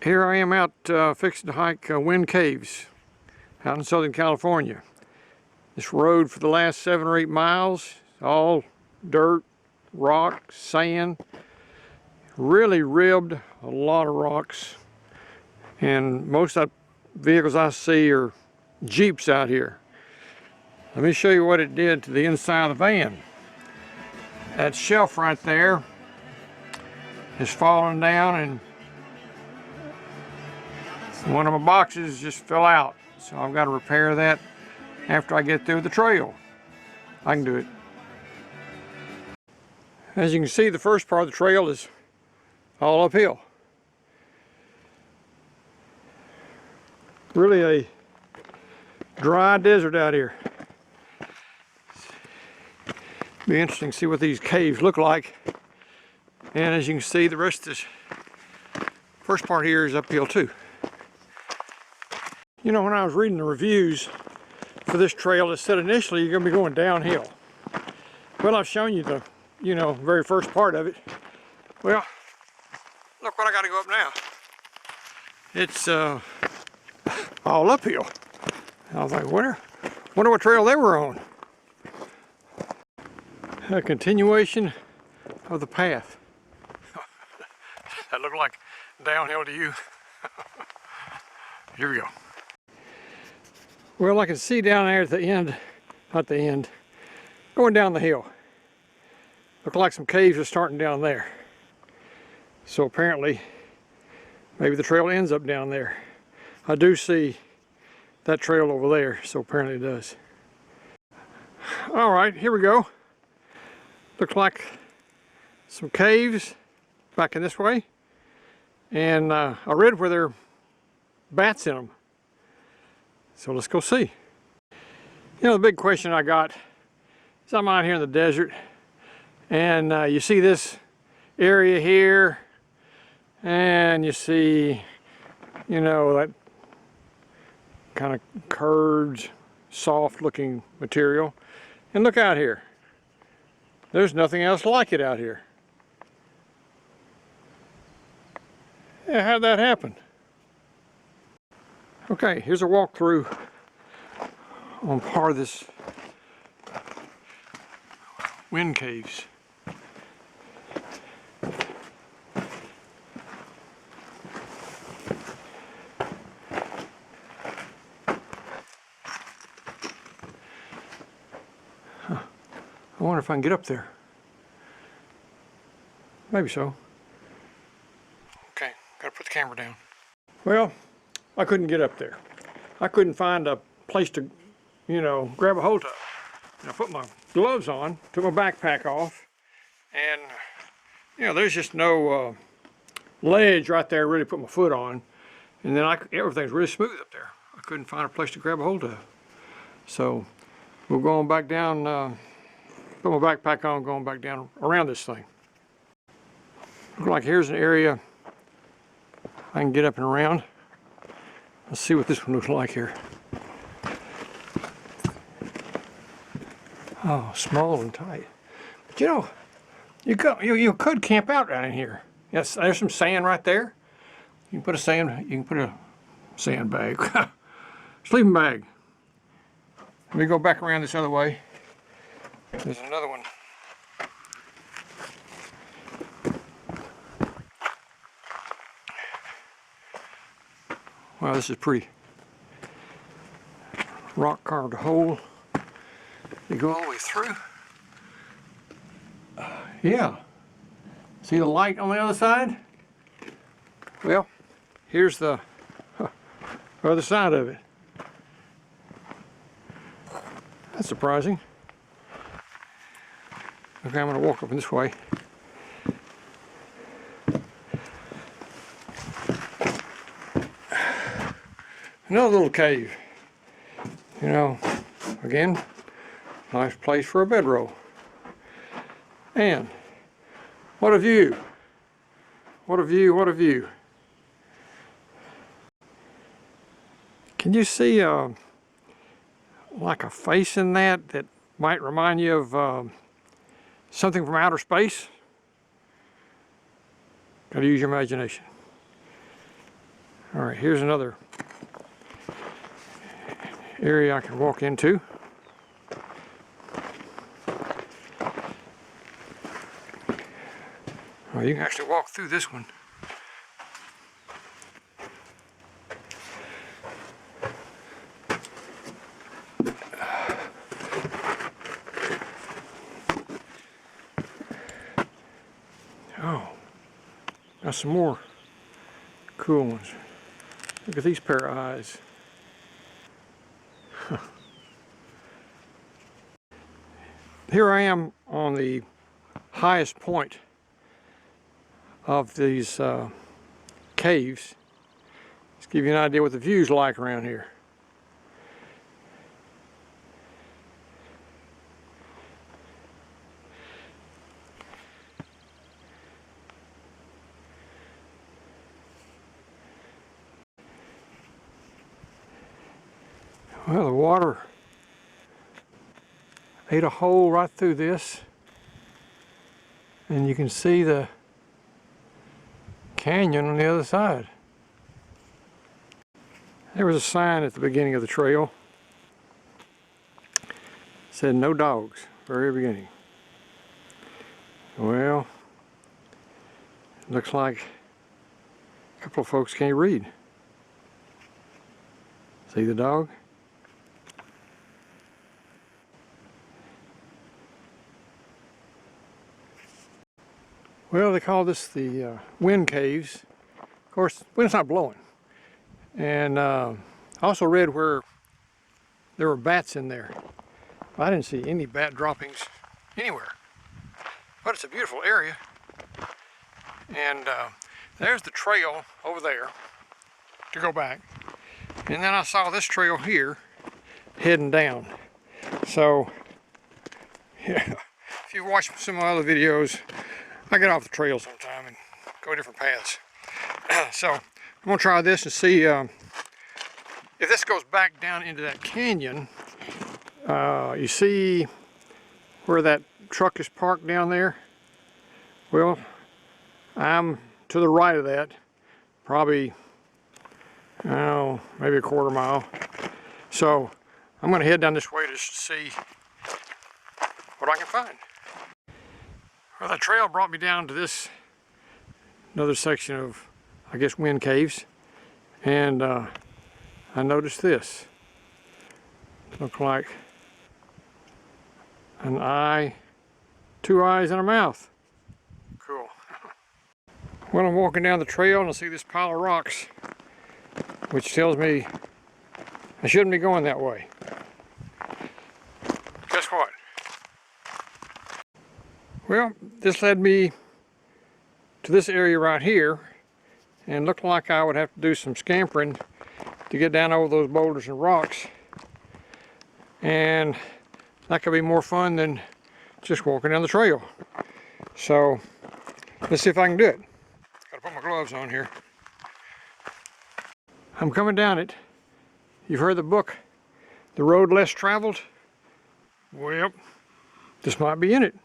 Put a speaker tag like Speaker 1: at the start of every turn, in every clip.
Speaker 1: Here I am out fixing to hike Wind Caves out in Southern California. This road for the last 7 or 8 miles, all dirt, rock, sand, really ribbed, a lot of rocks. And most of the vehicles I see are Jeeps out here. Let me show you what it did to the inside of the van. That shelf right there has fallen down and one of my boxes just fell out. So I've got to repair that after I get through the trail. I can do it. As you can see, the first part of the trail is all uphill. Really a dry desert out here. Be interesting to see what these caves look like. And as you can see, the rest of this first part here is uphill too. You know, when I was reading the reviews for this trail, it said initially you're going to be going downhill. Well, I've shown you the, very first part of it. Well, look what I got to go up now. It's all uphill. I was like, wonder what trail they were on. A continuation of the path. That looked like downhill to you. Here we go. Well, I can see down there at the end, not the end, going down the hill. Look like some caves are starting down there. So apparently, maybe the trail ends up down there. I do see that trail over there, so apparently it does. All right, here we go. Looks like some caves back in this way. And I read where there are bats in them. So let's go see. The big question I got is I'm out here in the desert and you see this area here and you see, that kind of curved, soft looking material. And look out here. There's nothing else like it out here. Yeah, how'd that happen? Okay, here's a walkthrough on part of this Wind Caves. Huh. I wonder if I can get up there. Maybe so. Okay, gotta put the camera down. Well, I couldn't get up there. I couldn't find a place to, grab a hold of. And I put my gloves on, took my backpack off, and, there's just no ledge right there to really put my foot on. And then everything's really smooth up there. I couldn't find a place to grab a hold of. So we're going back down, put my backpack on, going back down around this thing. Looks like here's an area I can get up and around. Let's see what this one looks like here. Oh, small and tight. But you could camp out right in here. Yes, there's some sand right there. You can put a sandbag, sleeping bag. Let me go back around this other way. There's another one. Wow, this is pretty. Rock carved hole. You go all the way through. Yeah. See the light on the other side? Well, here's the other side of it. That's surprising. Okay, I'm going to walk up in this way. Another little cave. Again, nice place for a bedroll. And what a view. What a view, what a view. Can you see like a face in that might remind you of something from outer space? Gotta use your imagination. All right, here's another area I can walk into. Well, you can actually walk through this one. Oh, got some more cool ones. Look at these pair of eyes. Here I am on the highest point of these caves. Let's give you an idea what the view's like around here. Well, the water ate a hole right through this, and you can see the canyon on the other side. There was a sign at the beginning of the trail. It said no dogs, very beginning. Well, it looks like a couple of folks can't read. See the dog? Well, they call this the wind caves. Of course, wind's not blowing. And I also read where there were bats in there. I didn't see any bat droppings anywhere. But it's a beautiful area. And there's the trail over there to go back. And then I saw this trail here heading down. So, yeah, if you've watched some of my other videos, I get off the trail sometime and go different paths. So I'm gonna try this and see if this goes back down into that canyon. You see where that truck is parked down there? Well, I'm to the right of that, probably, oh, maybe a quarter mile. So I'm gonna head down this way just to see what I can find. Well, the trail brought me down to this, another section of, I guess, wind caves. And I noticed this. Looked like an eye, two eyes and a mouth. Cool. Well, I'm walking down the trail and I see this pile of rocks, which tells me I shouldn't be going that way. Guess what? Well, this led me to this area right here, and looked like I would have to do some scampering to get down over those boulders and rocks. And that could be more fun than just walking down the trail. So let's see if I can do it. Gotta put my gloves on here. I'm coming down it. You've heard the book, The Road Less Traveled? Well, this might be in it.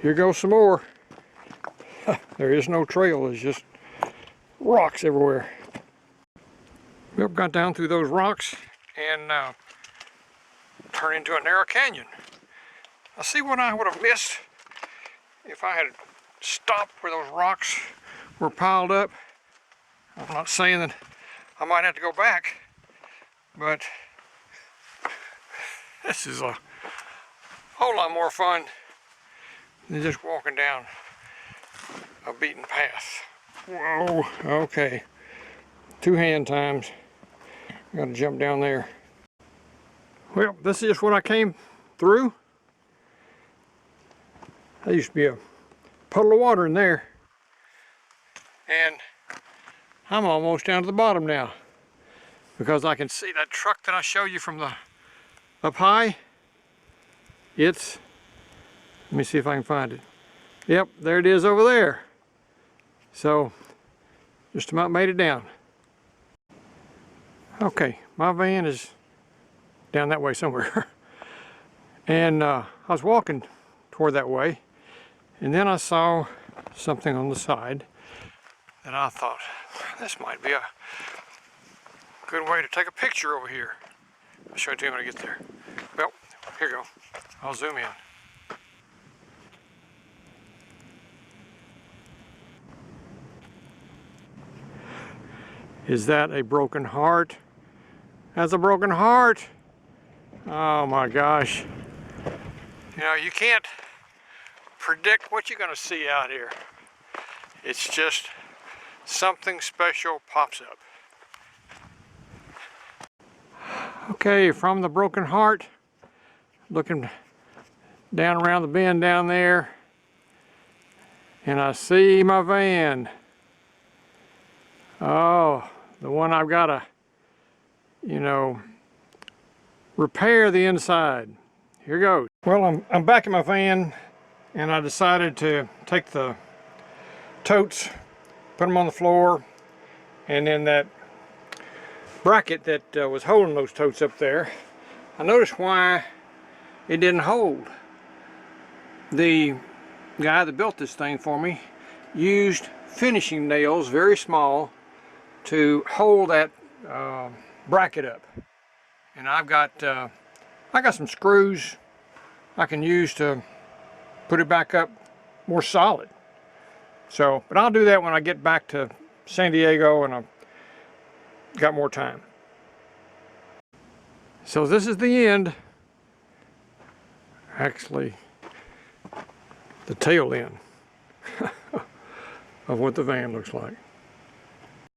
Speaker 1: Here goes some more. There is no trail, there's just rocks everywhere. Well, got down through those rocks and turned into a narrow canyon. I see what I would have missed if I had stopped where those rocks were piled up. I'm not saying that I might have to go back, but this is a whole lot more fun than just walking down a beaten path. Whoa, okay. 2 hand times. Gotta jump down there. Well, this is just what I came through. There used to be a puddle of water in there. And I'm almost down to the bottom now, because I can see that truck that I showed you from the up high. Let me see if I can find it. Yep, there it is over there. So, just about made it down. Okay, my van is down that way somewhere. And I was walking toward that way, and then I saw something on the side that I thought, this might be a good way to take a picture over here. I'll show it to you when I get there. Well, here you go. I'll zoom in. Is that a broken heart? That's a broken heart. Oh my gosh. You know, you can't predict what you're going to see out here. It's just something special pops up. Okay, from the broken heart, looking down around the bend down there, and I see my van. Oh, the one I've got to, you know, repair the inside. Here goes. Well, I'm back in my van, and I decided to take the totes, put them on the floor, and then that bracket that was holding those totes up there, I noticed why it didn't hold. The guy that built this thing for me used finishing nails, very small, to hold that bracket up. And I got some screws I can use to put it back up more solid. So, but I'll do that when I get back to San Diego and I've got more time. So this is the end. Actually, the tail end of what the van looks like.